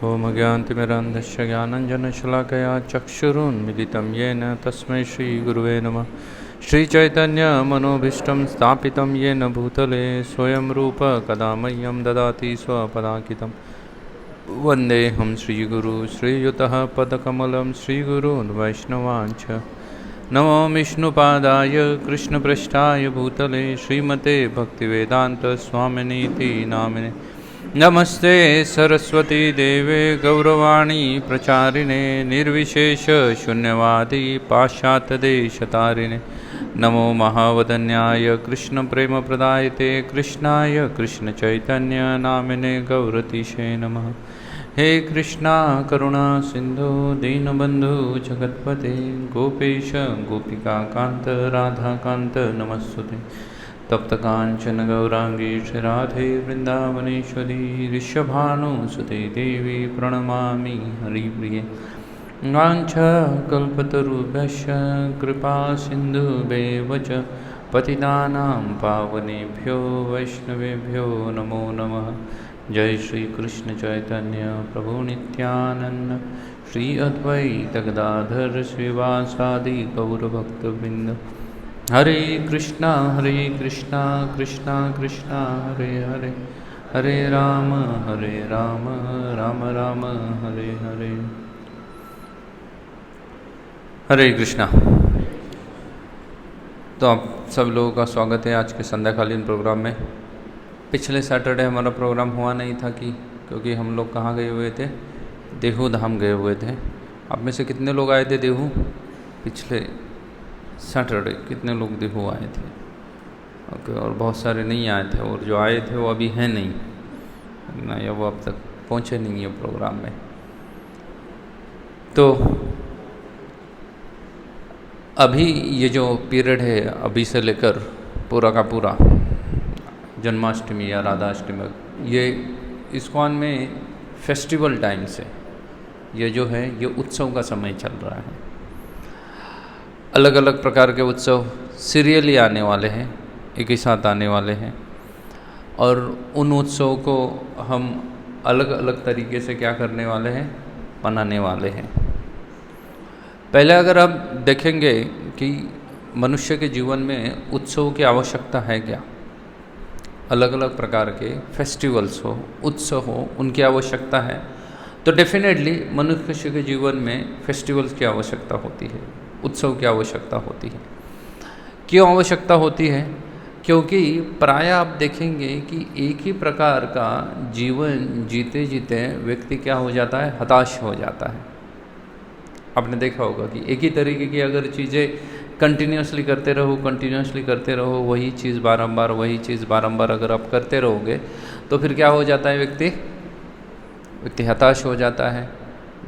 ओम ज्ञानतिमिरान्धस्य ज्ञानञ्जनशलाकया चक्षुरुन्मिलितं येन तस्मै श्रीगुरुवे नमः। श्रीचैतन्यमनोभीष्टं स्थापितं येन भूतले स्वयं रूप कदा मह्यं ददाति स्वपदाकितं। वन्देऽहं श्रीगुरु श्रीयुतः पदकमलं श्रीगुरून् वैष्णवांश्च। नमो विष्णुपादाय कृष्णपृष्ठाय भूतले श्रीमते भक्तिवेदान्तस्वामिनीति नामिने। नमस्ते सरस्वती देवे गौरवाणी प्रचारिणे निर्विशेष शून्यवादी पाश्चात्यदेशतारिणे। नमो महावदन्याय कृष्ण प्रेम प्रदायते कृष्णाय कृष्ण चैतन्य नामिने गौरतीशे नमः। हे कृष्णा करुणा सिंधु दीनबंधु जगत्पते गोपेश गोपिका कांत राधा कांत नमस्ते। तप्त कांचन गौरांगी राधे वृंदावनेश्वरी ऋषभानुसुते देवी प्रणमामि हरिप्रिये। वाञ्छाकल्पतरुभ्यश्च कृपा सिन्धुभ्येव च पतितानां पावनेभ्यो वैष्णवेभ्यो नमो नमः। जय श्री कृष्ण चैतन्य प्रभु नित्यानंद श्री अद्वैत गदाधर श्रीवासादि गौरभक्तवृंद। हरे कृष्णा कृष्णा कृष्णा हरे हरे, हरे राम राम राम हरे हरे। हरे कृष्णा। तो आप सब लोगों का स्वागत है आज के संध्याकालीन प्रोग्राम में। पिछले सैटरडे हमारा प्रोग्राम हुआ नहीं था क्योंकि हम लोग कहाँ गए हुए थे, देहू धाम गए हुए थे। आप में से कितने लोग आए थे देहू पिछले सैटरडे? कितने लोग देहू आए थे? ओके, और बहुत सारे नहीं आए थे, और जो आए थे वो अभी हैं नहीं ना, या वो अब तक पहुँचे नहीं है प्रोग्राम में। तो अभी ये जो पीरियड है अभी से लेकर पूरा का पूरा जन्माष्टमी या राधाष्टमी, ये इस्कॉन में फेस्टिवल टाइम से ये जो है ये उत्सव का समय चल रहा है। अलग अलग प्रकार के उत्सव सीरियली आने वाले हैं, एक ही साथ आने वाले हैं, और उन उत्सव को हम अलग अलग तरीके से क्या करने वाले हैं, मनाने वाले हैं। पहले अगर आप देखेंगे कि मनुष्य के जीवन में उत्सव की आवश्यकता है क्या, अलग अलग प्रकार के फेस्टिवल्स हो, उत्सव हो, उनकी आवश्यकता है, तो डेफिनेटली मनुष्य के जीवन में फेस्टिवल्स की आवश्यकता होती है, उत्सव की आवश्यकता होती है। क्यों आवश्यकता होती है? क्योंकि प्राय आप देखेंगे कि एक ही प्रकार का जीवन जीते जीते व्यक्ति क्या हो जाता है, हताश हो जाता है। आपने देखा होगा कि एक ही तरीके की अगर चीज़ें कंटिन्यूसली करते रहो, वही चीज़ बारंबार अगर आप करते रहोगे तो फिर क्या हो जाता है, व्यक्ति हताश हो जाता है,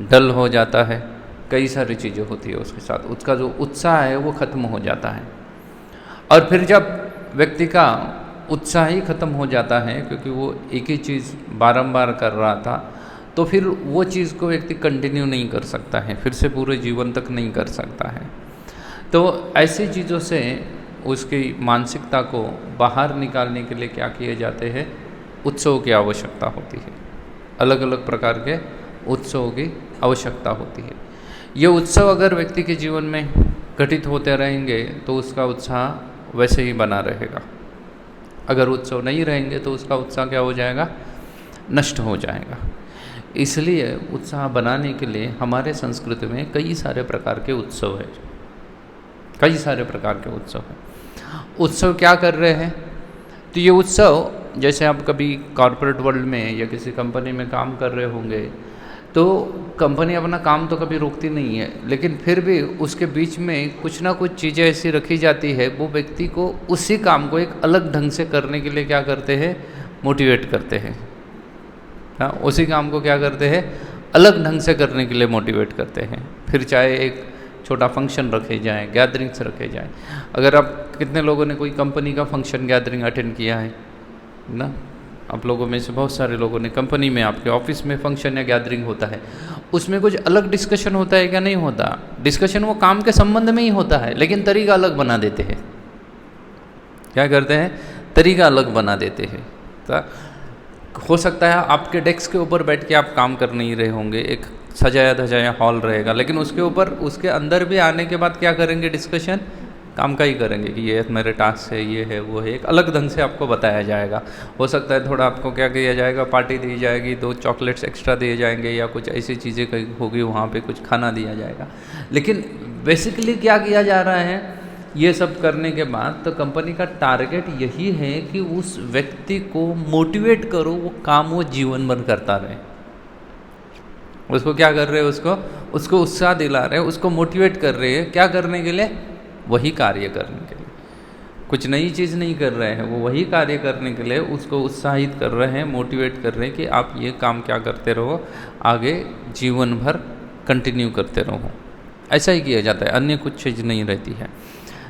डल हो जाता है, कई सारी चीज़ें होती है उसके साथ, उसका जो उत्साह है वो ख़त्म हो जाता है। और फिर जब व्यक्ति का उत्साह ही ख़त्म हो जाता है क्योंकि वो एक ही चीज़ बारंबार कर रहा था, तो फिर वो चीज़ को व्यक्ति कंटिन्यू नहीं कर सकता है, फिर से पूरे जीवन तक नहीं कर सकता है। तो ऐसी चीज़ों से उसकी मानसिकता को बाहर निकालने के लिए क्या किए जाते हैं, उत्सव की आवश्यकता होती है। अलग अलग प्रकार के उत्सव की आवश्यकता होती है। ये उत्सव अगर व्यक्ति के जीवन में घटित होते रहेंगे तो उसका उत्साह वैसे ही बना रहेगा। अगर उत्सव नहीं रहेंगे तो उसका उत्साह क्या हो जाएगा, नष्ट हो जाएगा। इसलिए उत्साह बनाने के लिए हमारे संस्कृति में कई सारे प्रकार के उत्सव हैं, उत्सव क्या कर रहे हैं? तो ये उत्सव, जैसे आप कभी कॉर्पोरेट वर्ल्ड में या किसी कंपनी में काम कर रहे होंगे तो कंपनी अपना काम तो कभी रोकती नहीं है, लेकिन फिर भी उसके बीच में कुछ ना कुछ चीज़ें ऐसी रखी जाती है, वो व्यक्ति को उसी काम को एक अलग ढंग से करने के लिए क्या करते हैं, मोटिवेट करते हैं। हाँ, उसी काम को क्या करते हैं, अलग ढंग से करने के लिए मोटिवेट करते हैं। फिर चाहे एक छोटा फंक्शन रखे जाएँ, गैदरिंग्स रखे जाएँ। अगर आप कितने लोगों ने कोई कंपनी का फंक्शन गैदरिंग अटेंड किया है ना? आप लोगों में से बहुत सारे लोगों ने, कंपनी में आपके ऑफिस में फंक्शन या गैदरिंग होता है, उसमें कुछ अलग डिस्कशन होता है क्या? नहीं होता। डिस्कशन वो काम के संबंध में ही होता है, लेकिन तरीका अलग बना देते हैं। क्या करते हैं, तरीका अलग बना देते हैं। हो सकता है आपके डेस्क के ऊपर बैठ के आप काम कर नहीं रहे होंगे, एक सजाया धजाया हॉल रहेगा, लेकिन उसके ऊपर उसके अंदर भी आने के बाद क्या करेंगे, डिस्कशन काम का ही करेंगे कि ये मेरे टास्क है, ये है, वो है, एक अलग ढंग से आपको बताया जाएगा। हो सकता है थोड़ा आपको क्या किया जाएगा, पार्टी दी जाएगी, 2 चॉकलेट्स एक्स्ट्रा दिए जाएंगे, या कुछ ऐसी चीज़ें कहीं होगी, वहाँ पे कुछ खाना दिया जाएगा। लेकिन बेसिकली क्या किया जा रहा है, ये सब करने के बाद तो कंपनी का टारगेट यही है कि उस व्यक्ति को मोटिवेट करो, वो काम वो जीवन भर करता रहे। उसको क्या कर रहे हैं, उसको उत्साह दिला रहे हैं, उसको मोटिवेट कर रहे हैं, क्या करने के लिए, वही कार्य करने के लिए। कुछ नई चीज़ नहीं कर रहे हैं, वो वही कार्य करने के लिए उसको उत्साहित कर रहे हैं, मोटिवेट कर रहे हैं कि आप ये काम क्या करते रहो, आगे जीवन भर कंटिन्यू करते रहो। ऐसा ही किया जाता है, अन्य कुछ चीज़ नहीं रहती है।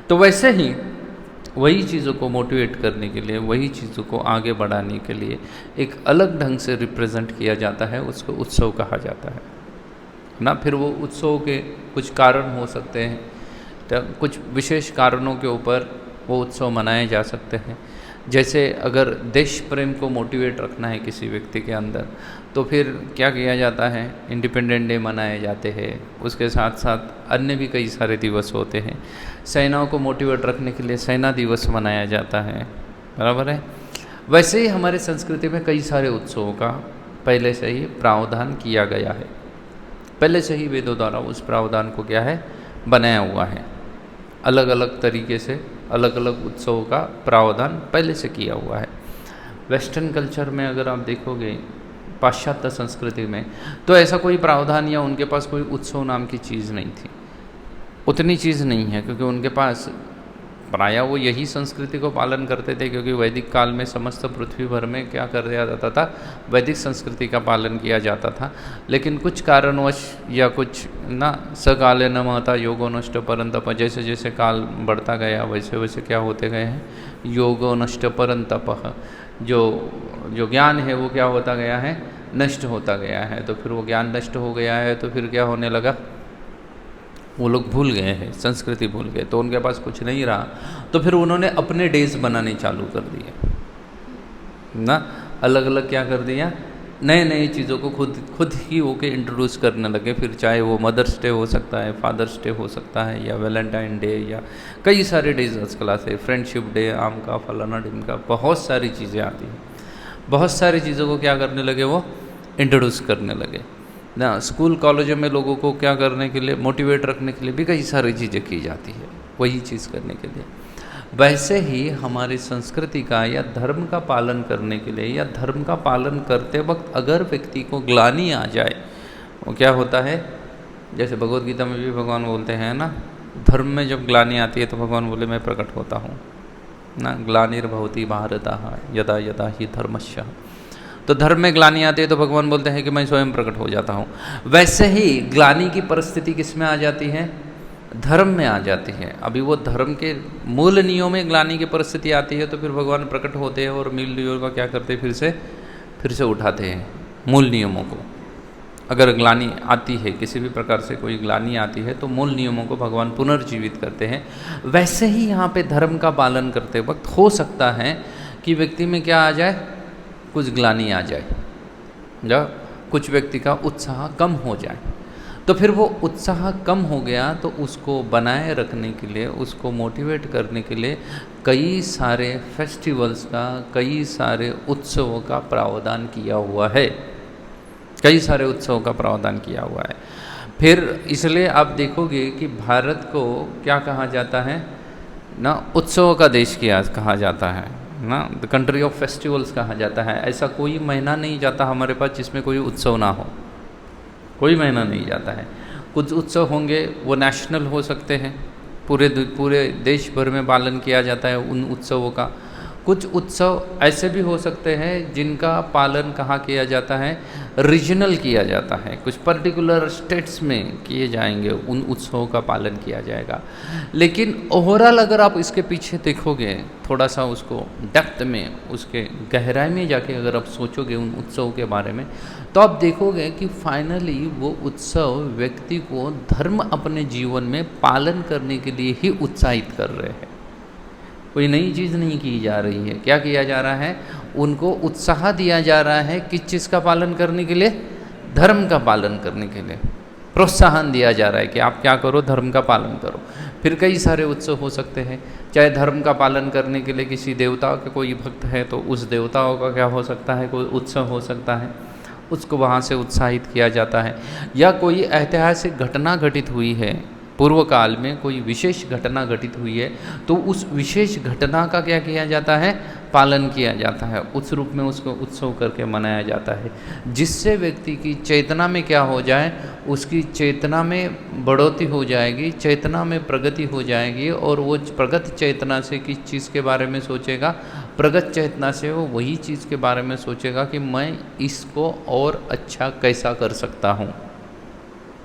तो वैसे ही वही चीज़ों को मोटिवेट करने के लिए, वही चीज़ों को आगे बढ़ाने के लिए एक अलग ढंग से रिप्रेजेंट किया जाता है, उसको उत्सव कहा जाता है ना। फिर वो उत्सव के कुछ कारण हो सकते हैं, तो कुछ विशेष कारणों के ऊपर वो उत्सव मनाए जा सकते हैं। जैसे अगर देश प्रेम को मोटिवेट रखना है किसी व्यक्ति के अंदर, तो फिर क्या किया जाता है, इंडिपेंडेंट डे मनाए जाते हैं, उसके साथ साथ अन्य भी कई सारे दिवस होते हैं। सेनाओं को मोटिवेट रखने के लिए सेना दिवस मनाया जाता है, बराबर है। वैसे ही हमारे संस्कृति में कई सारे उत्सवों का पहले से ही प्रावधान किया गया है, पहले से ही वेदों द्वारा उस प्रावधान को क्या है, बनाया हुआ है। अलग अलग तरीके से अलग अलग उत्सवों का प्रावधान पहले से किया हुआ है। वेस्टर्न कल्चर में अगर आप देखोगे, पाश्चात्य संस्कृति में, तो ऐसा कोई प्रावधान या उनके पास कोई उत्सव नाम की चीज़ नहीं थी, उतनी चीज़ नहीं है, क्योंकि उनके पास प्रायः वो यही संस्कृति को पालन करते थे, क्योंकि वैदिक काल में समस्त पृथ्वी भर में क्या कर दिया जाता था, वैदिक संस्कृति का पालन किया जाता था। लेकिन कुछ कारणवश या कुछ ना, सकाले न महता योगो नष्ट परंतप, जैसे जैसे काल बढ़ता गया वैसे वैसे क्या होते गए हैं, योगो नष्ट परंतप, जो ज्ञान है वो क्या होता गया है, नष्ट होता गया है। तो फिर वो ज्ञान नष्ट हो गया है, तो फिर क्या होने लगा, वो लोग भूल गए हैं, संस्कृति भूल गए, तो उनके पास कुछ नहीं रहा। तो फिर उन्होंने अपने डेज बनाने चालू कर दिए ना, अलग अलग क्या कर दिया, नए नए चीज़ों को खुद ही होके इंट्रोड्यूस करने लगे। फिर चाहे वो मदर्स डे हो सकता है, फादर्स डे हो सकता है, या वैलेंटाइन डे, या कई सारे डेज आजकल से, फ्रेंडशिप डे, आम का फलाना ढिमका, बहुत सारी चीज़ें आती हैं। बहुत सारी चीज़ों को क्या करने लगे, वो इंट्रोड्यूस करने लगे ना। स्कूल कॉलेजों में लोगों को क्या करने के लिए, मोटिवेट रखने के लिए भी कई सारी चीज़ें की जाती है, वही चीज़ करने के लिए। वैसे ही हमारी संस्कृति का या धर्म का पालन करने के लिए, या धर्म का पालन करते वक्त अगर व्यक्ति को ग्लानि आ जाए, वो क्या होता है, जैसे भगवद गीता में भी भगवान बोलते हैं ना, धर्म में जब ग्लानि आती है तो भगवान बोले मैं प्रकट होता हूँ ना, ग्लानिर्भवति भारतः यदा यदा ही धर्मस्य। तो धर्म में ग्लानि आती है तो भगवान बोलते हैं कि मैं स्वयं प्रकट हो जाता हूँ। वैसे ही ग्लानि की परिस्थिति किस में आ जाती है, धर्म में आ जाती है। अभी वो धर्म के मूल नियमों में ग्लानि की परिस्थिति आती है, तो फिर भगवान प्रकट होते हैं और मूल नियमों का क्या करते हैं, फिर से उठाते हैं मूल नियमों को। अगर ग्लानि आती है, किसी भी प्रकार से कोई ग्लानि आती है, तो मूल नियमों को भगवान पुनर्जीवित करते हैं। वैसे ही यहाँ पे धर्म का पालन करते वक्त हो सकता है कि व्यक्ति में क्या आ जाए, कुछ ग्लानि आ जाए, या कुछ व्यक्ति का उत्साह कम हो जाए। तो फिर वो उत्साह कम हो गया तो उसको बनाए रखने के लिए, उसको मोटिवेट करने के लिए कई सारे फेस्टिवल्स का, कई सारे उत्सवों का प्रावधान किया हुआ है, कई सारे उत्सवों का प्रावधान किया हुआ है। फिर इसलिए आप देखोगे कि भारत को क्या कहा जाता है ना, उत्सवों का देश कहा जाता है ना, द कंट्री ऑफ फेस्टिवल्स कहा जाता है। ऐसा कोई महीना नहीं जाता हमारे पास जिसमें कोई उत्सव ना हो, कोई महीना नहीं जाता है। कुछ उत्सव होंगे वो नेशनल हो सकते हैं, पूरे देश भर में पालन किया जाता है उन उत्सवों का। कुछ उत्सव ऐसे भी हो सकते हैं जिनका पालन कहाँ किया जाता है, रीजनल किया जाता है, कुछ पर्टिकुलर स्टेट्स में किए जाएंगे, उन उत्सवों का पालन किया जाएगा। लेकिन ओवरऑल अगर आप इसके पीछे देखोगे, थोड़ा सा उसको डेप्थ में, उसके गहराई में जाके अगर आप सोचोगे उन उत्सवों के बारे में, तो आप देखोगे कि फाइनली वो उत्सव व्यक्ति को धर्म अपने जीवन में पालन करने के लिए ही उत्साहित कर रहे हैं। कोई नई चीज़ नहीं की जा रही है। क्या किया जा रहा है? उनको उत्साह दिया जा रहा है किस चीज़ का पालन करने के लिए? धर्म का पालन करने के लिए प्रोत्साहन दिया जा रहा है कि आप क्या करो, धर्म का पालन करो। फिर कई सारे उत्सव हो सकते हैं, चाहे धर्म का पालन करने के लिए किसी देवता के कोई भक्त है तो उस देवताओं का क्या हो सकता है, कोई उत्सव हो सकता है, उसको वहाँ से उत्साहित किया जाता है। या कोई ऐतिहासिक घटना घटित हुई है, पूर्व काल में कोई विशेष घटना घटित हुई है तो उस विशेष घटना का क्या किया जाता है? पालन किया जाता है, उस रूप में उसको उत्सव करके मनाया जाता है, जिससे व्यक्ति की चेतना में क्या हो जाए, उसकी चेतना में बढ़ोतरी हो जाएगी, चेतना में प्रगति हो जाएगी। और वो प्रगत चेतना से किस चीज़ के बारे में सोचेगा? प्रगत चेतना से वो वही चीज़ के बारे में सोचेगा कि मैं इसको और अच्छा कैसा कर सकता हूँ।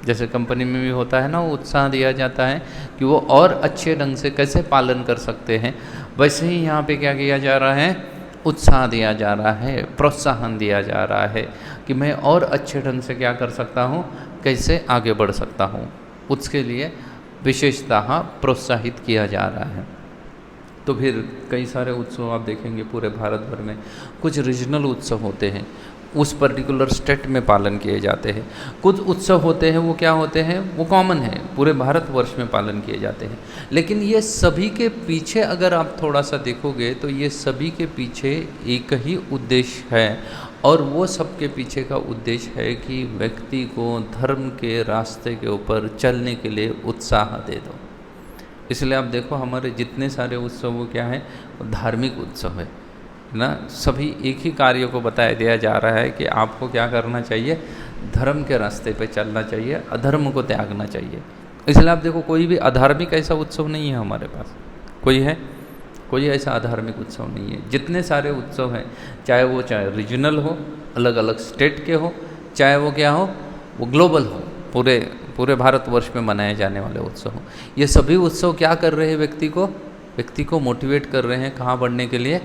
जैसे कंपनी में भी होता है ना, वो उत्साह दिया जाता है कि वो और अच्छे ढंग से कैसे पालन कर सकते हैं, वैसे ही यहाँ पे क्या किया जा रहा है? उत्साह दिया जा रहा है, प्रोत्साहन दिया जा रहा है कि मैं और अच्छे ढंग से क्या कर सकता हूँ, कैसे आगे बढ़ सकता हूँ, उसके लिए विशेषतः प्रोत्साहित किया जा रहा है। तो फिर कई सारे उत्सव आप देखेंगे पूरे भारत भर में। कुछ रीजनल उत्सव होते हैं, उस पर्टिकुलर स्टेट में पालन किए जाते हैं। कुछ उत्सव होते हैं वो क्या होते हैं, वो कॉमन है, पूरे भारतवर्ष में पालन किए जाते हैं। लेकिन ये सभी के पीछे अगर आप थोड़ा सा देखोगे तो ये सभी के पीछे एक ही उद्देश्य है, और वो सबके पीछे का उद्देश्य है कि व्यक्ति को धर्म के रास्ते के ऊपर चलने के लिए उत्साह दे दो। इसलिए आप देखो हमारे जितने सारे उत्सव वो क्या है, धार्मिक उत्सव है ना। सभी एक ही कार्य को बताया दिया जा रहा है कि आपको क्या करना चाहिए, धर्म के रास्ते पे चलना चाहिए, अधर्म को त्यागना चाहिए। इसलिए आप देखो कोई भी अधार्मिक ऐसा उत्सव नहीं है हमारे पास, कोई है? कोई ऐसा अधार्मिक उत्सव नहीं है। जितने सारे उत्सव हैं, चाहे रीजनल हो, अलग अलग स्टेट के हो, चाहे वो क्या हो, वो ग्लोबल हो, पूरे भारतवर्ष में मनाए जाने वाले उत्सव हो, ये सभी उत्सव क्या कर रहे हैं? व्यक्ति को मोटिवेट कर रहे हैं कहाँ बढ़ने के लिए?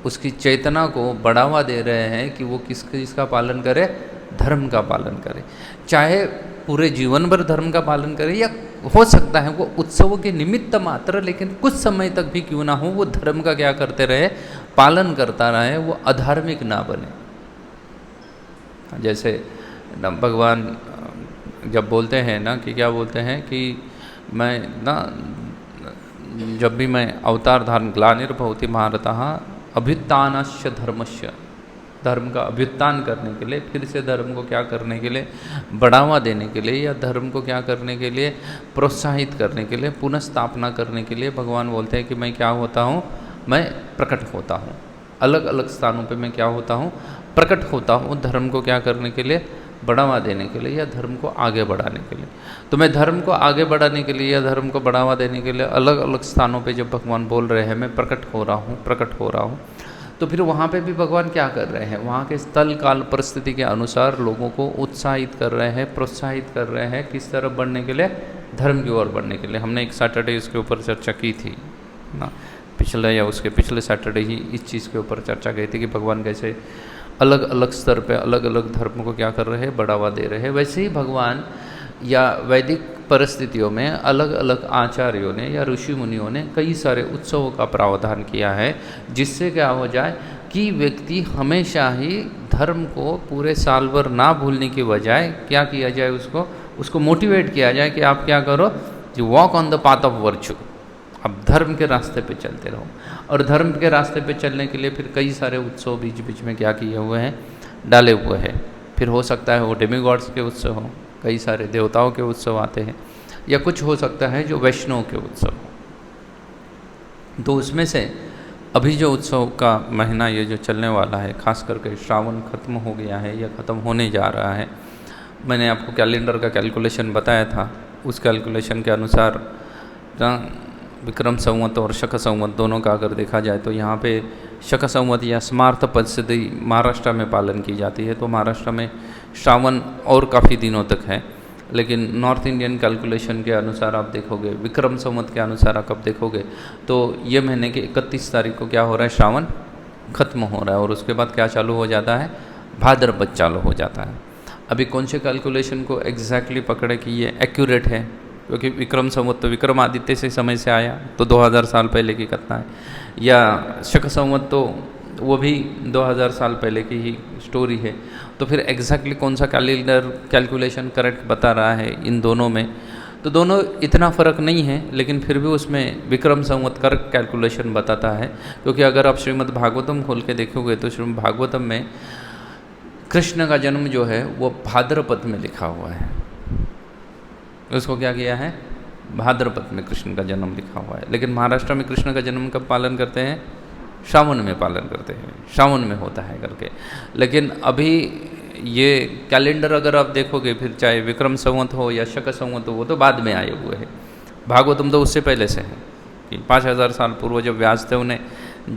उसकी चेतना को बढ़ावा दे रहे हैं कि वो किस चीज़ का पालन करे? धर्म का पालन करे। चाहे पूरे जीवन भर धर्म का पालन करे, या हो सकता है वो उत्सवों के निमित्त मात्र, लेकिन कुछ समय तक भी क्यों ना हो, वो धर्म का क्या करते रहे? पालन करता रहे, वो अधार्मिक ना बने। जैसे भगवान जब बोलते हैं ना कि क्या बोलते हैं कि मैं ना जब भी मैं अवतार धारण ग्लानिर्भवति भारतः अभ्युत्थानस्य धर्मस्य, धर्म का अभ्युत्थान करने के लिए, फिर से धर्म को क्या करने के लिए? बढ़ावा देने के लिए, या धर्म को क्या करने के लिए? प्रोत्साहित करने के लिए, पुनः स्थापना करने के लिए भगवान बोलते हैं कि मैं क्या होता हूँ? मैं प्रकट होता हूँ। अलग अलग स्थानों पे मैं क्या होता हूँ? प्रकट होता हूँ, धर्म को क्या करने के लिए? बढ़ावा देने के लिए, या धर्म को आगे बढ़ाने के लिए। तो मैं धर्म को आगे बढ़ाने के लिए या धर्म को बढ़ावा देने के लिए अलग अलग स्थानों पे जब भगवान बोल रहे हैं मैं प्रकट हो रहा हूँ, तो फिर वहाँ पे भी भगवान क्या कर रहे हैं? वहाँ के स्थल काल परिस्थिति के अनुसार लोगों को उत्साहित कर रहे हैं, प्रोत्साहित कर रहे हैं किस तरफ बढ़ने के लिए? धर्म की ओर बढ़ने के लिए। हमने एक सैटरडे इसके ऊपर चर्चा की थी ना, पिछले या उसके पिछले सैटरडे ही इस चीज़ के ऊपर चर्चा की थी कि भगवान कैसे अलग अलग स्तर पे अलग अलग धर्म को क्या कर रहे हैं? बढ़ावा दे रहे हैं। वैसे ही भगवान या वैदिक परिस्थितियों में अलग अलग आचार्यों ने या ऋषि मुनियों ने कई सारे उत्सवों का प्रावधान किया है, जिससे क्या हो जाए कि व्यक्ति हमेशा ही धर्म को पूरे साल भर ना भूलने की बजाय क्या किया जाए, उसको मोटिवेट किया जाए कि आप क्या करो, जो walk on the path of virtue, अब धर्म के रास्ते पे चलते रहो। और धर्म के रास्ते पे चलने के लिए फिर कई सारे उत्सव बीच बीच में क्या किए हुए हैं? डाले हुए हैं। फिर हो सकता है वो डेमीगॉड्स के उत्सव हों, कई सारे देवताओं के उत्सव आते हैं, या कुछ हो सकता है जो वैष्णव के उत्सव हो। तो उसमें से अभी जो उत्सव का महीना ये जो चलने वाला है, खास करके श्रावण खत्म हो गया है या ख़त्म होने जा रहा है। मैंने आपको कैलेंडर का कैलकुलेशन बताया था, उस कैलकुलेशन के अनुसार विक्रम संवत और शक संवत दोनों का अगर देखा जाए तो यहाँ पे शक संवत या स्मार्त पद्धति महाराष्ट्र में पालन की जाती है। तो महाराष्ट्र में श्रावण और काफ़ी दिनों तक है, लेकिन नॉर्थ इंडियन कैलकुलेशन के अनुसार आप देखोगे, विक्रम संवत के अनुसार आप देखोगे तो ये महीने के 31 तारीख को क्या हो रहा है? श्रावण खत्म हो रहा है, और उसके बाद क्या चालू हो जाता है? भाद्रपद चालू हो जाता है। अभी कौन से कैलकुलेशन को एग्जैक्टली पकड़े कि ये एक्यूरेट है, क्योंकि विक्रम संवत तो विक्रमादित्य से समय से आया, तो 2000 साल पहले की कथा है, या शक संवत तो वो भी 2000 साल पहले की ही स्टोरी है। तो फिर एग्जैक्टली कौन सा कैलेंडर कैलकुलेशन करेक्ट बता रहा है इन दोनों में, तो दोनों इतना फ़र्क नहीं है, लेकिन फिर भी उसमें विक्रम संवत करेक्ट कैलकुलेशन बताता है। क्योंकि अगर आप श्रीमद् भागवतम खोल के देखोगे तो श्रीमद् भागवतम में कृष्ण का जन्म जो है वो भाद्रपद में लिखा हुआ है। उसको क्या किया है, भाद्रपद में कृष्ण का जन्म लिखा हुआ है। लेकिन महाराष्ट्र में कृष्ण का जन्म कब पालन करते हैं, श्रावण में पालन करते हैं, श्रावण में होता है करके। लेकिन अभी ये कैलेंडर अगर आप देखोगे, फिर चाहे विक्रम संवत हो या शक संवत हो, वो तो बाद में आए हुए हैं। भागवतम तो उससे पहले से है कि 5000 साल पूर्व जब व्यासदेव ने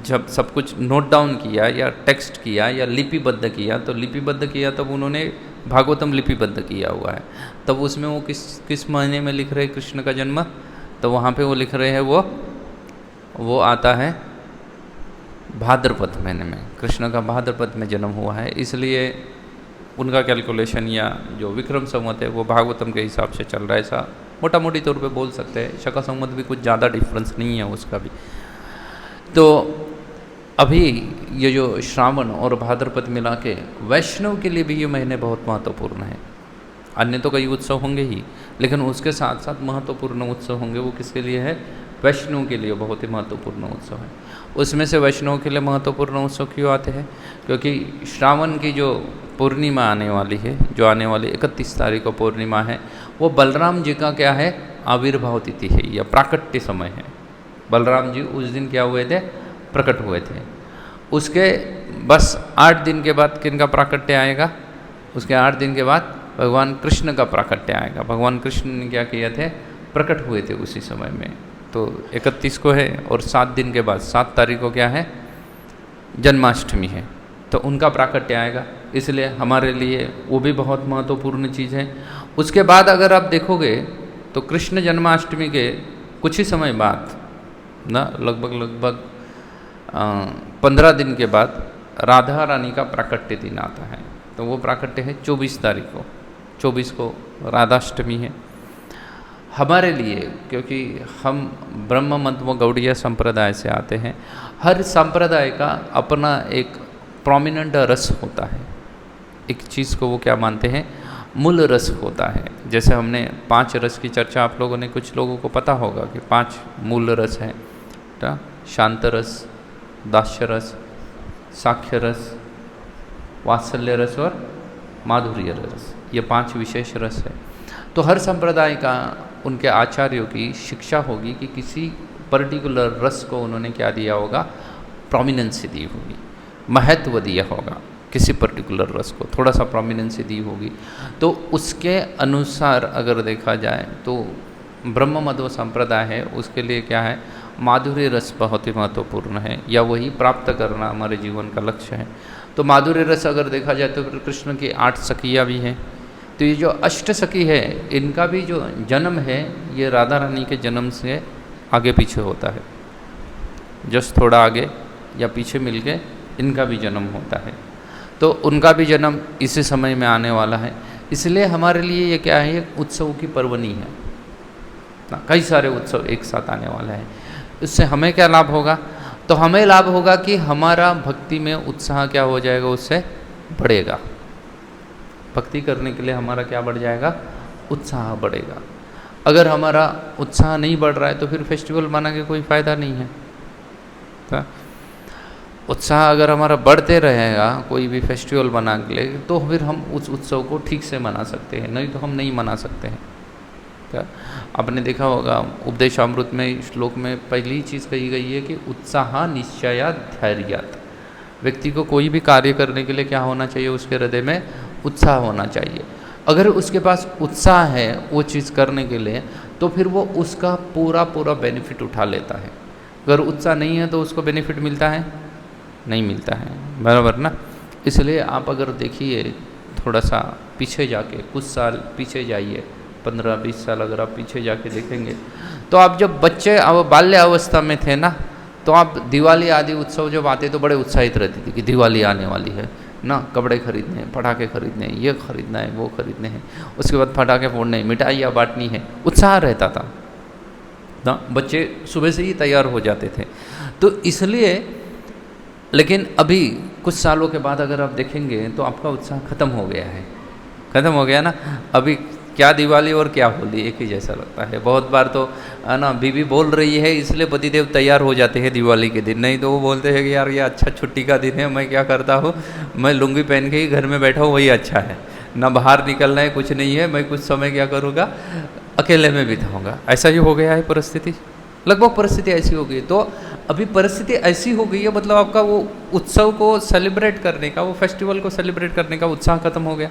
जब सब कुछ नोट डाउन किया या टेक्स्ट किया या लिपिबद्ध किया, तो लिपिबद्ध किया तब उन्होंने भागवतम लिपिबद्ध किया हुआ है। तब उसमें वो किस महीने में लिख रहे हैं कृष्ण का जन्म, तो वहाँ पे वो लिख रहे हैं वो आता है भाद्रपद महीने में, कृष्ण का भाद्रपद में जन्म हुआ है। इसलिए उनका कैलकुलेशन या जो विक्रम संवत है वो भागवतम के हिसाब से चल रहा है, ऐसा मोटा मोटी तौर पे बोल सकते हैं। शक संवत भी कुछ ज़्यादा डिफरेंस नहीं है उसका भी। तो अभी ये जो श्रावण और भाद्रपद मिला के वैष्णव के लिए भी ये महीने बहुत महत्वपूर्ण है। अन्य तो कई उत्सव होंगे ही, लेकिन उसके साथ साथ महत्वपूर्ण उत्सव होंगे, वो किसके लिए है, वैष्णव के लिए बहुत ही महत्वपूर्ण उत्सव है। उसमें से वैष्णव के लिए महत्वपूर्ण उत्सव क्यों आते हैं, क्योंकि श्रावण की जो पूर्णिमा आने वाली है, जो आने वाली 31 तारीख को पूर्णिमा है, वो बलराम जी का क्या है, आविर्भाव तिथि है या प्राकट्य समय है। बलराम जी उस दिन क्या हुए थे, प्रकट हुए थे। उसके बस 8 दिन के बाद किन का प्राकट्य आएगा, उसके 8 दिन के बाद भगवान कृष्ण का प्राकट्य आएगा। भगवान कृष्ण ने क्या किए थे, प्रकट हुए थे उसी समय में। तो 31 को है और 7 दिन के बाद 7 तारीख को क्या है, जन्माष्टमी है, तो उनका प्राकट्य आएगा। इसलिए हमारे लिए वो भी बहुत महत्वपूर्ण चीज़ है। उसके बाद अगर आप देखोगे तो कृष्ण जन्माष्टमी के कुछ ही समय बाद ना, लगभग 15 दिन के बाद राधा रानी का प्राकट्य दिन आता है। तो वो प्राकट्य है 24 तारीख को, 24 को राधाष्टमी है हमारे लिए। क्योंकि हम ब्रह्म मत व गौड़ीय संप्रदाय से आते हैं, हर संप्रदाय का अपना एक प्रोमिनेंट रस होता है। एक चीज़ को वो क्या मानते हैं, मूल रस होता है। जैसे हमने 5 रस की चर्चा, आप लोगों ने, कुछ लोगों को पता होगा कि 5 मूल रस हैं, शांत रस, दास्य रस, साख्य रस, वात्सल्य रस और माधुर्य रस, ये 5 विशेष रस है। तो हर संप्रदाय का उनके आचार्यों की शिक्षा होगी कि किसी पर्टिकुलर रस को उन्होंने क्या दिया होगा, प्रोमिनेंस दी होगी, महत्व दिया होगा। किसी पर्टिकुलर रस को थोड़ा सा प्रोमिनेंस दी होगी। तो उसके अनुसार अगर देखा जाए तो ब्रह्म मध्व संप्रदाय है, उसके लिए क्या है, माधुर्य रस बहुत ही महत्वपूर्ण है, या वही प्राप्त करना हमारे जीवन का लक्ष्य है। तो माधुर्य रस अगर देखा जाए तो फिर कृष्ण की 8 सखियाँ भी हैं। तो ये जो अष्ट सखी है, इनका भी जो जन्म है ये राधा रानी के जन्म से आगे पीछे होता है, जस्ट थोड़ा आगे या पीछे मिलके इनका भी जन्म होता है। तो उनका भी जन्म इसी समय में आने वाला है। इसलिए हमारे लिए ये क्या है, एक उत्सव की पर्वणी है ना, कई सारे उत्सव एक साथ आने वाले हैं। इससे हमें क्या लाभ होगा, तो हमें लाभ होगा कि हमारा भक्ति में उत्साह क्या हो जाएगा, उससे बढ़ेगा। भक्ति करने के लिए हमारा क्या बढ़ जाएगा, उत्साह बढ़ेगा। अगर हमारा उत्साह नहीं बढ़ रहा है तो फिर फेस्टिवल मना के कोई फ़ायदा नहीं है। तो उत्साह अगर हमारा बढ़ते रहेगा कोई भी फेस्टिवल बना के लिए, तो फिर हम उस उत्सव को ठीक से मना सकते हैं, नहीं तो हम नहीं मना सकते हैं। क्या आपने देखा होगा उपदेशामृत में श्लोक में पहली चीज़ कही गई है कि उत्साह निश्चयात् धैर्यात्। व्यक्ति को कोई भी कार्य करने के लिए क्या होना चाहिए, उसके हृदय में उत्साह होना चाहिए। अगर उसके पास उत्साह है वो चीज़ करने के लिए, तो फिर वो उसका पूरा बेनिफिट उठा लेता है। अगर उत्साह नहीं है तो उसको बेनिफिट मिलता है, नहीं मिलता है, बराबर ना। इसलिए आप अगर देखिए थोड़ा सा पीछे जाके, कुछ साल पीछे जाइए, 15-20 साल अगर आप पीछे जाके देखेंगे, तो आप जब बच्चे बाल्य अवस्था में थे ना, तो आप दिवाली आदि उत्सव जब आते तो बड़े उत्साहित रहती थी कि दिवाली आने वाली है, ना, कपड़े खरीदने हैं, पटाखे खरीदने हैं, ये खरीदना है, वो खरीदने हैं, उसके बाद पटाखे फोड़ने हैं, मिठाइयाँ बांटनी है, उत्साह रहता था ना, बच्चे सुबह से ही तैयार हो जाते थे। तो इसलिए, लेकिन अभी कुछ सालों के बाद अगर आप देखेंगे तो आपका उत्साह खत्म हो गया है, खत्म हो गया ना। अभी क्या दिवाली और क्या होली एक ही जैसा लगता है। बहुत बार तो है ना, बीवी बोल रही है इसलिए पतिदेव तैयार हो जाते हैं दिवाली के दिन, नहीं तो वो बोलते हैं कि यार ये अच्छा छुट्टी का दिन है, मैं क्या करता हूँ, मैं लुंगी पहन के ही घर में बैठा हूँ, वही अच्छा है, ना बाहर निकलना है, कुछ नहीं है, मैं कुछ समय क्या करूँगा, अकेले में बिताऊँगा। ऐसा ही हो गया है परिस्थिति, लगभग परिस्थिति ऐसी हो गई। तो अभी परिस्थिति ऐसी हो गई है, मतलब आपका वो उत्सव को सेलिब्रेट करने का, वो फेस्टिवल को सेलिब्रेट करने का उत्साह खत्म हो गया।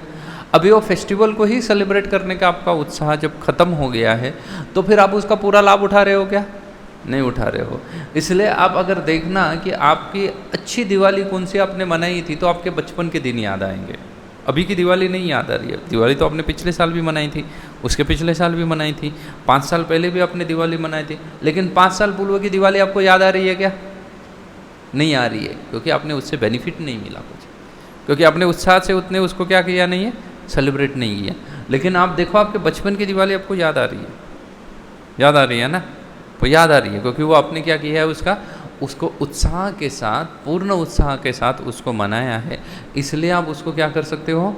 अभी वो फेस्टिवल को ही सेलिब्रेट करने का आपका उत्साह जब खत्म हो गया है, तो फिर आप उसका पूरा लाभ उठा रहे हो क्या? नहीं उठा रहे हो। इसलिए आप अगर देखना कि आपकी अच्छी दिवाली कौन सी आपने मनाई थी, तो आपके बचपन के दिन याद आएंगे। अभी की दिवाली नहीं याद आ रही है। दिवाली तो आपने पिछले साल भी मनाई थी, उसके पिछले साल भी मनाई थी, 5 साल पहले भी आपने दिवाली मनाई थी, लेकिन 5 साल पूर्व की दिवाली आपको याद आ रही है क्या? नहीं आ रही है, क्योंकि आपने उससे बेनिफिट नहीं मिला कुछ, क्योंकि आपने उत्साह से उतने उसको क्या किया नहीं है, सेलिब्रेट नहीं किया। लेकिन आप देखो आपके बचपन की दिवाली आपको याद आ रही है, याद आ रही है ना, वो याद आ रही है, क्योंकि वो आपने क्या किया है, उसको उत्साह के साथ, पूर्ण उत्साह के साथ उसको मनाया है। इसलिए आप उसको क्या कर सकते हो,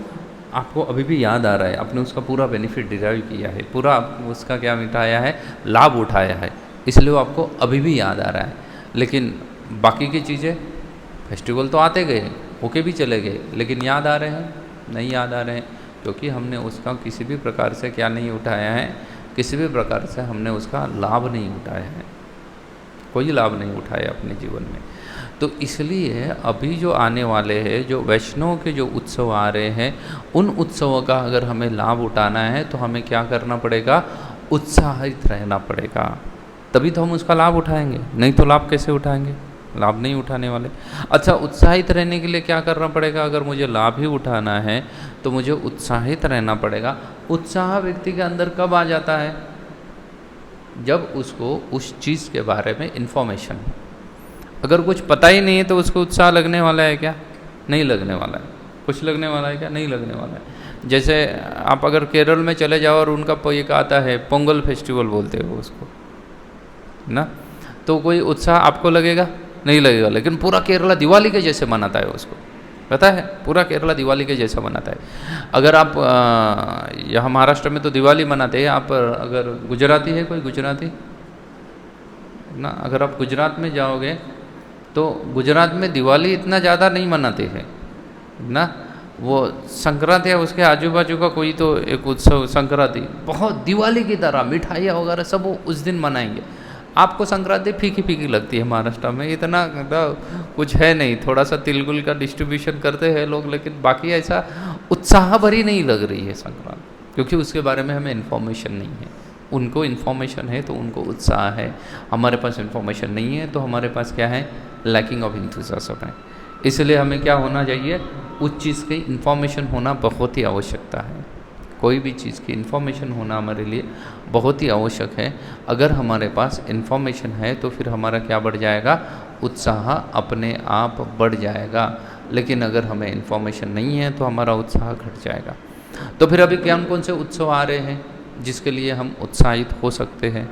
आपको अभी भी याद आ रहा है, आपने उसका पूरा बेनिफिट डिराइव किया है, पूरा उसका क्या मिटाया है, लाभ उठाया है, इसलिए वो आपको अभी भी याद आ रहा है। लेकिन बाकी की चीज़ें, फेस्टिवल तो आते गए, होके भी चले गए, लेकिन याद आ रहे हैं? नहीं याद आ रहे हैं, क्योंकि हमने उसका किसी भी प्रकार से क्या नहीं उठाया है, किसी भी प्रकार से हमने उसका लाभ नहीं उठाया है, कोई लाभ नहीं उठाया अपने जीवन में। तो इसलिए अभी जो आने वाले हैं, जो वैष्णव के जो उत्सव आ रहे हैं, उन उत्सवों का अगर हमें लाभ उठाना है तो हमें क्या करना पड़ेगा, उत्साहित रहना पड़ेगा, तभी तो हम उसका लाभ उठाएंगे, नहीं तो लाभ कैसे उठाएंगे, लाभ नहीं उठाने वाले। अच्छा, उत्साहित रहने के लिए क्या करना पड़ेगा, अगर मुझे लाभ ही उठाना है तो मुझे उत्साहित रहना पड़ेगा। उत्साह व्यक्ति के अंदर कब आ जाता है, जब उसको उस चीज़ के बारे में इन्फॉर्मेशन, अगर कुछ पता ही नहीं है तो उसको उत्साह लगने वाला है क्या? नहीं लगने वाला है। कुछ लगने वाला है क्या? नहीं लगने वाला है। जैसे आप अगर केरल में चले जाओ और उनका एक आता है पोंगल फेस्टिवल बोलते हो उसको ना, तो कोई उत्साह आपको लगेगा? नहीं लगेगा। लेकिन पूरा केरला दिवाली के जैसे मनाता है उसको, पता है, पूरा केरला दिवाली के जैसा मनाता है। अगर आप यहाँ महाराष्ट्र में तो दिवाली मनाते हैं, आप अगर गुजराती है कोई गुजराती ना, अगर आप गुजरात में जाओगे तो गुजरात में दिवाली इतना ज़्यादा नहीं मनाते हैं ना, वो संक्रांति है उसके आजू बाजू का कोई तो एक उत्सव, संक्रांति बहुत दिवाली की तरह मिठाइयाँ वगैरह सब वो उस दिन मनाएंगे। आपको संक्रांति फीकी फीकी लगती है महाराष्ट्र में, इतना कुछ है नहीं, थोड़ा सा तिलगुल का डिस्ट्रीब्यूशन करते हैं लोग, लेकिन बाकी ऐसा उत्साह भरी नहीं लग रही है संक्रांति, क्योंकि उसके बारे में हमें इन्फॉर्मेशन नहीं है। उनको इन्फॉर्मेशन है तो उनको उत्साह है, हमारे पास इन्फॉर्मेशन नहीं है तो हमारे पास क्या है, लैकिंग ऑफ इंथुसियाज्म है। इसलिए हमें क्या होना चाहिए, उस चीज़ की इन्फॉर्मेशन होना बहुत ही आवश्यकता है। कोई भी चीज़ की इन्फॉर्मेशन होना हमारे लिए बहुत ही आवश्यक है। अगर हमारे पास इन्फॉर्मेशन है तो फिर हमारा क्या बढ़ जाएगा, उत्साह अपने आप बढ़ जाएगा। लेकिन अगर हमें इन्फॉर्मेशन नहीं है तो हमारा उत्साह घट जाएगा। तो फिर अभी कौन कौन से उत्सव आ रहे हैं जिसके लिए हम उत्साहित हो सकते हैं,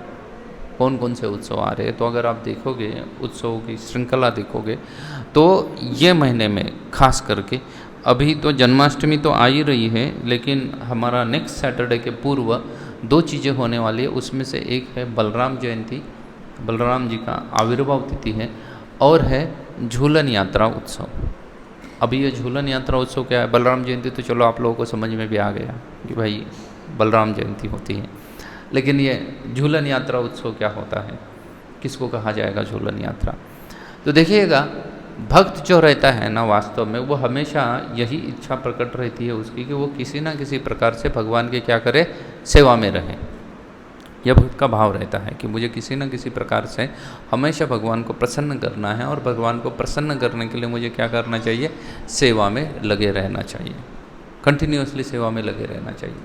कौन कौन से उत्सव आ रहे हैं? तो अगर आप देखोगे उत्सवों की श्रृंखला देखोगे तो ये महीने में खास करके अभी तो जन्माष्टमी तो आ ही रही है, लेकिन हमारा नेक्स्ट सैटरडे के पूर्व 2 चीज़ें होने वाली है। उसमें से एक है बलराम जयंती, बलराम जी का आविर्भाव तिथि है, और है झूलन यात्रा उत्सव। अभी ये झूलन यात्रा उत्सव क्या है, बलराम जयंती तो चलो आप लोगों को समझ में भी आ गया कि भाई बलराम जयंती होती है, लेकिन ये झूलन यात्रा उत्सव क्या होता है, किसको कहा जाएगा झूलन यात्रा? तो देखिएगा, भक्त जो रहता है ना, वास्तव में वो हमेशा यही इच्छा प्रकट रहती है उसकी कि वो किसी ना किसी प्रकार से भगवान के क्या करे, सेवा में रहे। यह भक्त का भाव रहता है कि मुझे किसी न किसी प्रकार से हमेशा भगवान को प्रसन्न करना है, और भगवान को प्रसन्न करने के लिए मुझे क्या करना चाहिए, सेवा में लगे रहना चाहिए, कंटिन्यूसली सेवा में लगे रहना चाहिए।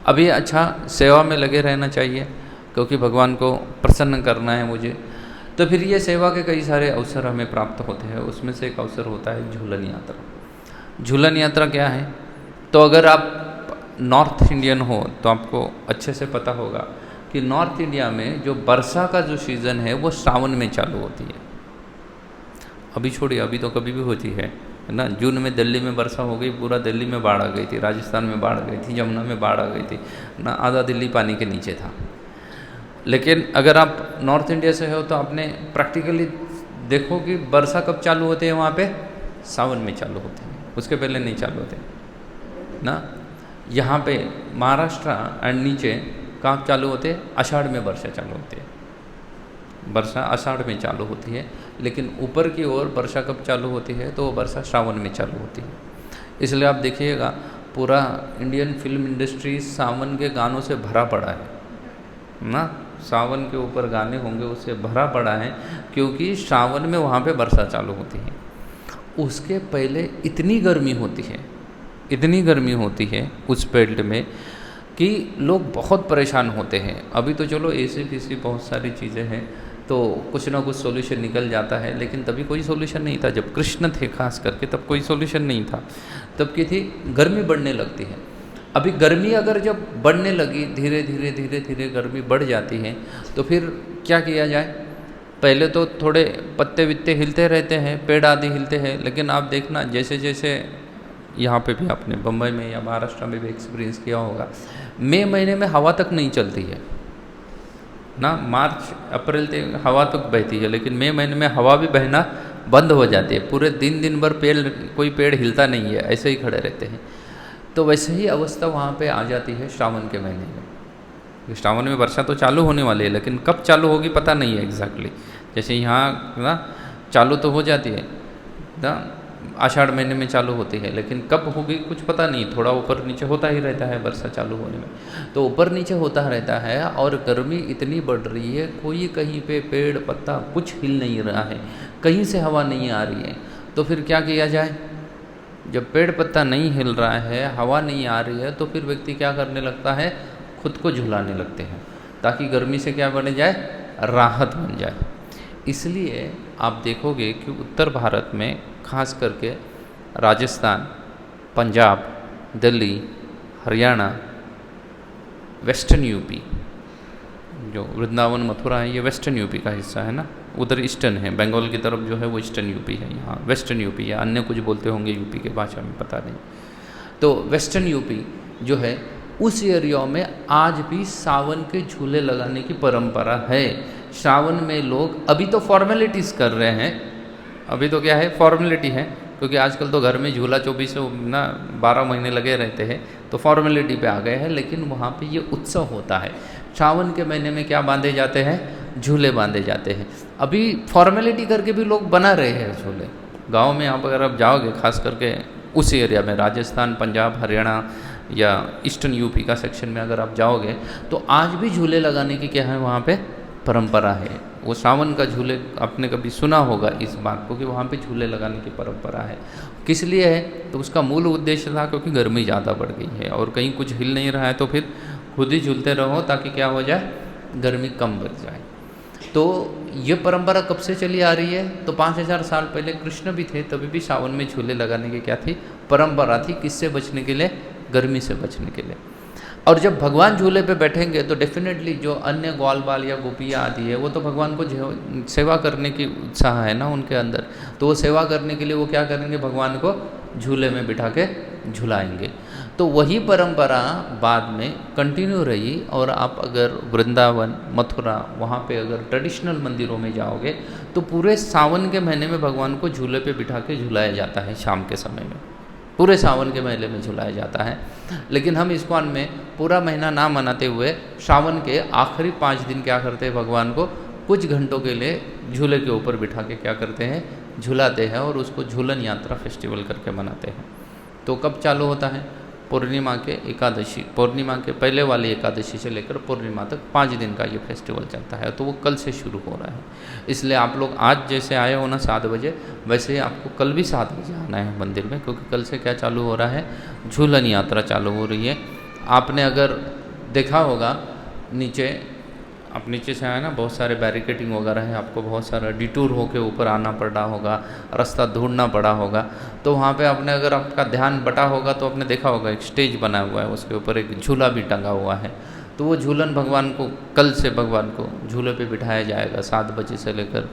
अभी अच्छा, सेवा में लगे रहना चाहिए क्योंकि भगवान को प्रसन्न करना है मुझे, तो फिर ये सेवा के कई सारे अवसर हमें प्राप्त होते हैं। उसमें से एक अवसर होता है झूलन यात्रा। झूलन यात्रा क्या है? तो अगर आप नॉर्थ इंडियन हो तो आपको अच्छे से पता होगा कि नॉर्थ इंडिया में जो वर्षा का जो सीज़न है वो सावन में चालू होती है। अभी छोड़िए, अभी तो कभी भी होती है ना। जून में दिल्ली में वर्षा हो गई, पूरा दिल्ली में बाढ़ आ गई थी, राजस्थान में बाढ़ आ गई थी, यमुना में बाढ़ आ गई थी ना, आधा दिल्ली पानी के नीचे था। लेकिन अगर आप नॉर्थ इंडिया से हो तो आपने प्रैक्टिकली देखो कि वर्षा कब चालू होते हैं वहाँ पे, सावन में चालू होते हैं, उसके पहले नहीं चालू होते ना। यहाँ पे महाराष्ट्र एंड नीचे कहाँ चालू होते हैं? आषाढ़ में वर्षा चालू होती है, वर्षा आषाढ़ में चालू होती है। लेकिन ऊपर की ओर वर्षा कब चालू होती है? तो वो वर्षा श्रावण में चालू होती है। इसलिए आप देखिएगा पूरा इंडियन फिल्म इंडस्ट्री सावन के गानों से भरा पड़ा है ना। सावन के ऊपर गाने होंगे उससे भरा पड़ा है, क्योंकि श्रावण में वहाँ पे वर्षा चालू होती है। उसके पहले इतनी गर्मी होती है, इतनी गर्मी होती है उस बेल्ट में कि लोग बहुत परेशान होते हैं। अभी तो चलो एसी पीसी बहुत सारी चीज़ें हैं तो कुछ ना कुछ सोल्यूशन निकल जाता है, लेकिन तभी कोई सोल्यूशन नहीं था। जब कृष्ण थे खास करके तब कोई सोल्यूशन नहीं था। तब की थी गर्मी बढ़ने लगती है। अभी गर्मी अगर जब बढ़ने लगी, धीरे धीरे धीरे धीरे गर्मी बढ़ जाती है, तो फिर क्या किया जाए? पहले तो थोड़े पत्ते वित्ते हिलते रहते हैं, पेड़ आदि हिलते हैं, लेकिन आप देखना जैसे जैसे यहाँ पे भी आपने बम्बई में या महाराष्ट्र में भी एक्सपीरियंस किया होगा, मई महीने में हवा तक नहीं चलती है ना। मार्च अप्रैल तक हवा तक बहती है, लेकिन मई महीने में हवा भी बहना बंद हो जाती है। पूरे दिन भर कोई पेड़ हिलता नहीं है, ऐसे ही खड़े रहते हैं। तो वैसे ही अवस्था वहाँ पे आ जाती है श्रावण के महीने में। श्रावण में वर्षा तो चालू होने वाली है, लेकिन कब चालू होगी पता नहीं है एग्जैक्टली। जैसे यहाँ ना चालू तो हो जाती है ना, आषाढ़ महीने में चालू होती है, लेकिन कब होगी कुछ पता नहीं। थोड़ा ऊपर नीचे होता ही रहता है वर्षा चालू होने में, तो ऊपर नीचे होता रहता है। और गर्मी इतनी बढ़ रही है, कोई कहीं पे पेड़ पत्ता कुछ हिल नहीं रहा है, कहीं से हवा नहीं आ रही है। तो फिर क्या किया जाए? जब पेड़ पत्ता नहीं हिल रहा है, हवा नहीं आ रही है, तो फिर व्यक्ति क्या करने लगता है? खुद को झुलाने लगते हैं, ताकि गर्मी से क्या बन जाए? राहत बन जाए। इसलिए आप देखोगे कि उत्तर भारत में खास करके राजस्थान, पंजाब, दिल्ली, हरियाणा, वेस्टर्न यूपी, जो वृंदावन मथुरा है ये वेस्टर्न यूपी का हिस्सा है ना, उधर ईस्टर्न है। बंगाल की तरफ जो है वो ईस्टर्न यूपी है, यहाँ वेस्टर्न यूपी या अन्य कुछ बोलते होंगे यूपी के भाषा में, पता नहीं। तो वेस्टर्न यूपी जो है उस एरिया में आज भी सावन के झूले लगाने की परंपरा है। श्रावण में लोग अभी तो फॉर्मेलिटीज़ कर रहे हैं, अभी तो क्या है फॉर्मेलिटी है, क्योंकि आजकल तो घर में झूला 24 ना 12 महीने लगे रहते हैं, तो फॉर्मेलिटी पे आ गए हैं। लेकिन वहाँ पे ये उत्सव होता है। श्रावण के महीने में क्या बांधे जाते हैं? झूले बांधे जाते हैं। अभी फॉर्मेलिटी करके भी लोग बना रहे हैं झूले। गाँव में आप अगर आप जाओगे, खास करके उस एरिया में राजस्थान, पंजाब, हरियाणा या ईस्टर्न यूपी का सेक्शन में अगर आप जाओगे, तो आज भी झूले लगाने की क्या है वहाँ पे परंपरा है। वो सावन का झूले आपने कभी सुना होगा इस बात को कि वहाँ पे झूले लगाने की परंपरा है। किस लिए है? तो उसका मूल उद्देश्य था क्योंकि गर्मी ज़्यादा बढ़ गई है और कहीं कुछ हिल नहीं रहा है, तो फिर खुद ही झूलते रहो ताकि क्या हो जाए? गर्मी कम बढ़ जाए। तो ये परंपरा कब से चली आ रही है? तो 5000 साल पहले कृष्ण भी थे, तभी भी सावन में झूले लगाने की क्या थी? परंपरा थी। किससे बचने के लिए? गर्मी से बचने के लिए। और जब भगवान झूले पे बैठेंगे तो डेफिनेटली जो अन्य ग्वाल बाल या गोपियाँ आदि है वो तो भगवान को सेवा करने की उत्साह है ना उनके अंदर, तो वो सेवा करने के लिए वो क्या करेंगे? भगवान को झूले में बिठा के झुलाएंगे। तो वही परंपरा बाद में कंटिन्यू रही। और आप अगर वृंदावन, मथुरा, वहाँ पे अगर ट्रेडिशनल मंदिरों में जाओगे तो पूरे सावन के महीने में भगवान को झूले पे बिठा के झुलाया जाता है। शाम के समय में पूरे सावन के महीने में झुलाया जाता है। लेकिन हम इस्कॉन में पूरा महीना ना मनाते हुए सावन के आखिरी 5 दिन क्या करते हैं? भगवान को कुछ घंटों के लिए झूले के ऊपर बिठा के क्या करते हैं? झुलाते हैं और उसको झूलन यात्रा फेस्टिवल करके मनाते हैं। तो कब चालू होता है? पूर्णिमा के एकादशी, पूर्णिमा के पहले वाली एकादशी से लेकर पूर्णिमा तक 5 दिन का ये फेस्टिवल चलता है। तो वो कल से शुरू हो रहा है। इसलिए आप लोग आज जैसे आए हो ना 7 बजे, वैसे ही आपको कल भी 7 बजे आना है मंदिर में, क्योंकि कल से क्या चालू हो रहा है? झूलन यात्रा चालू हो रही है। आपने अगर देखा होगा नीचे आप नीचे से आए ना, बहुत सारे बैरिकेडिंग वगैरह है, आपको बहुत सारा डिटूर होके ऊपर आना पड़ा होगा, रास्ता ढूंढना पड़ा होगा। तो वहाँ पे आपने, अगर आपका ध्यान बटा होगा तो आपने देखा होगा एक स्टेज बना हुआ है, उसके ऊपर एक झूला भी टंगा हुआ है। तो वो झूलन भगवान को, कल से भगवान को झूले पे बिठाया जाएगा 7 बजे से लेकर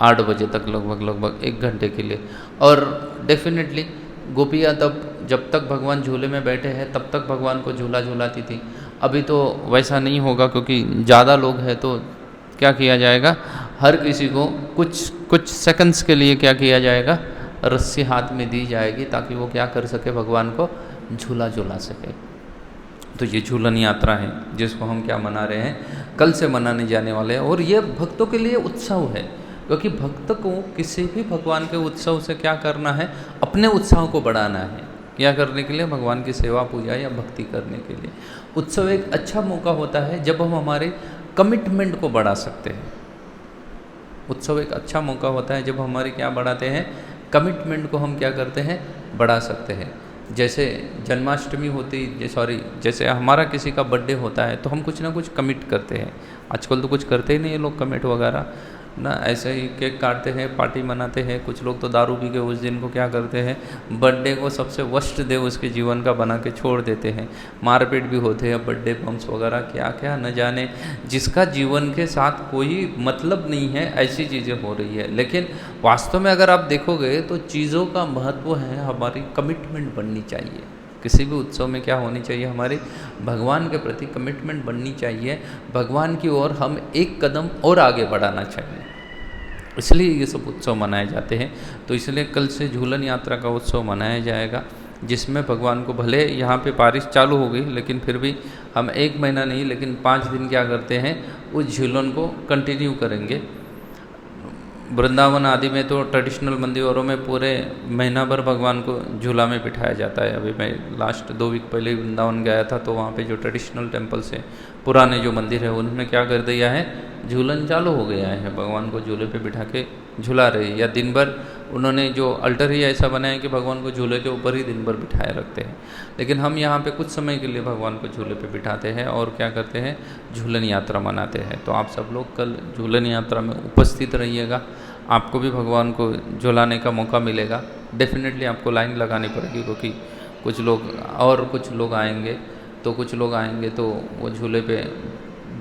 8 बजे तक, लगभग 1 घंटे के लिए। और डेफिनेटली गोपियाँ तब, जब तक भगवान झूले में बैठे हैं तब तक भगवान को झूला झूलाती थी। अभी तो वैसा नहीं होगा, क्योंकि ज़्यादा लोग हैं तो क्या किया जाएगा, हर किसी को कुछ सेकंड्स के लिए क्या किया जाएगा, रस्सी हाथ में दी जाएगी ताकि वो क्या कर सके, भगवान को झूला झूला सके। तो ये झूलन यात्रा है जिसको हम क्या मना रहे हैं, कल से मनाने जाने वाले हैं। और ये भक्तों के लिए उत्सव है, क्योंकि भक्त को किसी भी भगवान के उत्सव से क्या करना है, अपने उत्साह को बढ़ाना है। क्या करने के लिए, भगवान की सेवा पूजा या भक्ति करने के लिए। उत्सव एक अच्छा मौका होता है जब हम हमारे कमिटमेंट को बढ़ा सकते हैं। उत्सव एक अच्छा मौका होता है जब हमारे क्या बढ़ाते हैं, कमिटमेंट को हम क्या करते हैं, बढ़ा सकते हैं। जैसे जन्माष्टमी होती, जैसे हमारा किसी का बर्थडे होता है तो हम कुछ ना कुछ कमिट करते हैं। आजकल तो कुछ करते ही नहीं है लोग कमिट वगैरह ना, ऐसे ही केक काटते हैं, पार्टी मनाते हैं। कुछ लोग तो दारू पी के उस दिन को क्या करते हैं, बर्थडे को सबसे वर्स्ट डे उसके जीवन का बना के छोड़ देते हैं। मारपीट भी होते हैं, बर्थडे बम्स वगैरह क्या क्या न जाने, जिसका जीवन के साथ कोई मतलब नहीं है, ऐसी चीज़ें हो रही है। लेकिन वास्तव में अगर आप देखोगे तो चीज़ों का महत्व है, हमारी कमिटमेंट बननी चाहिए। किसी भी उत्सव में क्या होनी चाहिए, हमारी भगवान के प्रति कमिटमेंट बननी चाहिए। भगवान की ओर हम एक कदम और आगे बढ़ाना चाहिए, इसलिए ये सब उत्सव मनाए जाते हैं। तो इसलिए कल से झूलन यात्रा का उत्सव मनाया जाएगा, जिसमें भगवान को, भले यहाँ पे बारिश चालू हो गई लेकिन फिर भी हम 1 महीना नहीं लेकिन 5 दिन क्या करते हैं, उस झूलन को कंटिन्यू करेंगे। वृंदावन आदि में तो ट्रेडिशनल मंदिरों में पूरे महीना भर भगवान को झूला में बिठाया जाता है। अभी मैं लास्ट 2 वीक पहले ही वृंदावन गया था, तो वहाँ पे जो ट्रेडिशनल टेम्पल्स हैं, पुराने जो मंदिर है, उनमें क्या कर दिया है, झूलन चालू हो गया है, भगवान को झूले पे बिठा के झुला रहे हैं। या दिन भर उन्होंने जो अल्टर ही ऐसा बनाया कि भगवान को झूले के ऊपर ही दिन भर बिठाए रखते हैं। लेकिन हम यहाँ पे कुछ समय के लिए भगवान को झूले पे बिठाते हैं और क्या करते हैं, झूलन यात्रा मनाते हैं। तो आप सब लोग कल झूलन यात्रा में उपस्थित रहिएगा, आपको भी भगवान को झुलाने का मौका मिलेगा। डेफिनेटली आपको लाइन लगानी पड़ेगी, क्योंकि कुछ लोग आएंगे, तो कुछ लोग आएंगे तो वो झूले पे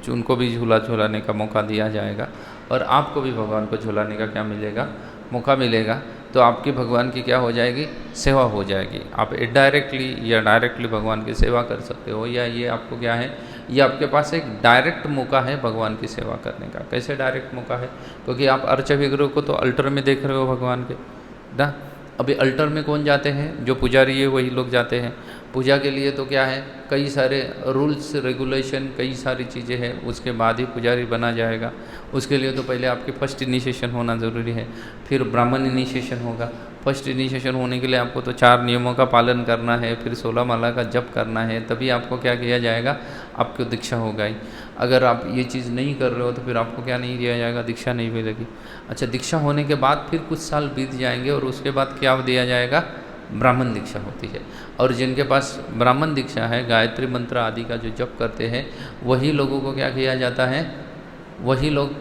उनको भी झूलाने का मौका दिया जाएगा, और आपको भी भगवान को झुलाने का क्या मिलेगा, मौका मिलेगा। तो आपकी भगवान की क्या हो जाएगी, सेवा हो जाएगी। आप इनडायरेक्टली या डायरेक्टली भगवान की सेवा कर सकते हो, या ये आपको क्या है, ये आपके पास एक डायरेक्ट मौका है भगवान की सेवा करने का। कैसे डायरेक्ट मौका है, क्योंकि आप अर्च विग्रह को तो अल्टर में देख रहे हो भगवान के ना। अभी अल्टर में कौन जाते हैं, जो पुजारी है वही लोग जाते हैं। पूजा के लिए तो क्या है, कई सारे रूल्स रेगुलेशन, कई सारी चीज़ें हैं, उसके बाद ही पुजारी बना जाएगा। उसके लिए तो पहले आपके फर्स्ट इनिशिएशन होना ज़रूरी है, फिर ब्राह्मण इनिशिएशन होगा। फर्स्ट इनिशिएशन होने के लिए आपको तो 4 नियमों का पालन करना है, फिर 16 माला का जप करना है, तभी आपको क्या किया जाएगा, आपको दीक्षा होगा ही। अगर आप ये चीज़ नहीं कर रहे हो तो फिर आपको क्या नहीं दिया जाएगा, दीक्षा नहीं मिलेगी। अच्छा, दीक्षा होने के बाद फिर कुछ साल बीत जाएंगे और उसके बाद क्या दिया जाएगा, ब्राह्मण दीक्षा होती है। और जिनके पास ब्राह्मण दीक्षा है, गायत्री मंत्र आदि का जो जप करते हैं, वही लोगों को क्या किया जाता है, वही लोग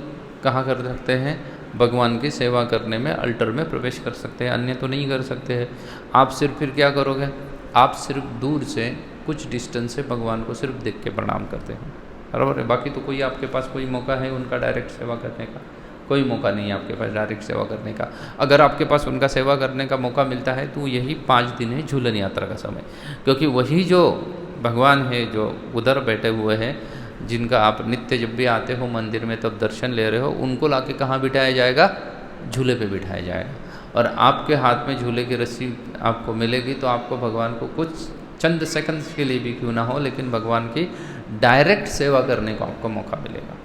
कहाँ कर सकते हैं, भगवान की सेवा करने में अल्टर में प्रवेश कर सकते हैं, अन्य तो नहीं कर सकते हैं। आप सिर्फ फिर क्या करोगे, आप सिर्फ दूर से कुछ डिस्टेंस से भगवान को सिर्फ देख के प्रणाम करते हैं, बराबर है। बाकी तो कोई आपके पास कोई मौका है उनका डायरेक्ट सेवा करने का, कोई मौका नहीं है आपके पास डायरेक्ट सेवा करने का। अगर आपके पास उनका सेवा करने का मौका मिलता है तो यही 5 दिन है झूलन यात्रा का समय, क्योंकि वही जो भगवान है जो उधर बैठे हुए हैं, जिनका आप नित्य जब भी आते हो मंदिर में तब दर्शन ले रहे हो, उनको लाके कहाँ बिठाया जाएगा, झूले पे बिठाया जाएगा। और आपके हाथ में झूले की रस्सी आपको मिलेगी तो आपको भगवान को कुछ चंद सेकंड्स के लिए भी क्यों ना हो, लेकिन भगवान की डायरेक्ट सेवा करने को आपको मौका मिलेगा।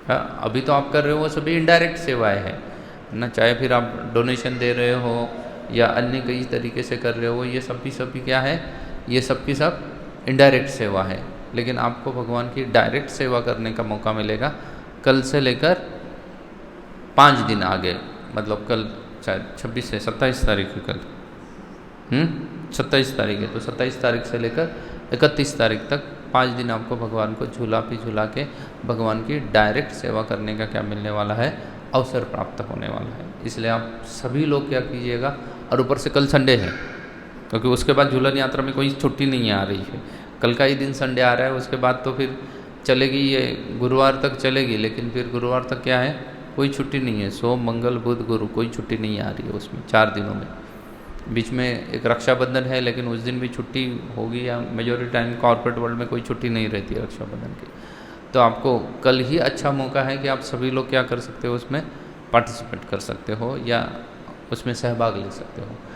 हाँ, अभी तो आप कर रहे हो वो सभी इनडायरेक्ट सेवाएं हैं ना, चाहे फिर आप डोनेशन दे रहे हो या अन्य कई तरीके से कर रहे हो, ये सभी क्या है, ये सब की सब इनडायरेक्ट सेवा है। लेकिन आपको भगवान की डायरेक्ट सेवा करने का मौका मिलेगा कल से लेकर 5 दिन आगे, मतलब कल शायद 26 से 27 तारीख है कल, 27 तारीख है, तो 27 तारीख से लेकर 31 तारीख तक 5 दिन आपको भगवान को झूला पे झूला के भगवान की डायरेक्ट सेवा करने का क्या मिलने वाला है, अवसर प्राप्त होने वाला है। इसलिए आप सभी लोग क्या कीजिएगा, और ऊपर से कल संडे है, क्योंकि उसके बाद झूलन यात्रा में कोई छुट्टी नहीं आ रही है, कल का ही दिन संडे आ रहा है, उसके बाद तो फिर चलेगी, ये गुरुवार तक चलेगी, लेकिन फिर गुरुवार तक क्या है, कोई छुट्टी नहीं है। सोम मंगल बुध गुरु कोई छुट्टी नहीं आ रही है उसमें 4 दिनों में। बीच में एक रक्षाबंधन है, लेकिन उस दिन भी छुट्टी होगी, या मेजॉरिटी टाइम कॉर्पोरेट वर्ल्ड में कोई छुट्टी नहीं रहती है रक्षाबंधन की। तो आपको कल ही अच्छा मौका है कि आप सभी लोग क्या कर सकते हो, उसमें पार्टिसिपेट कर सकते हो या उसमें सहभाग ले सकते हो।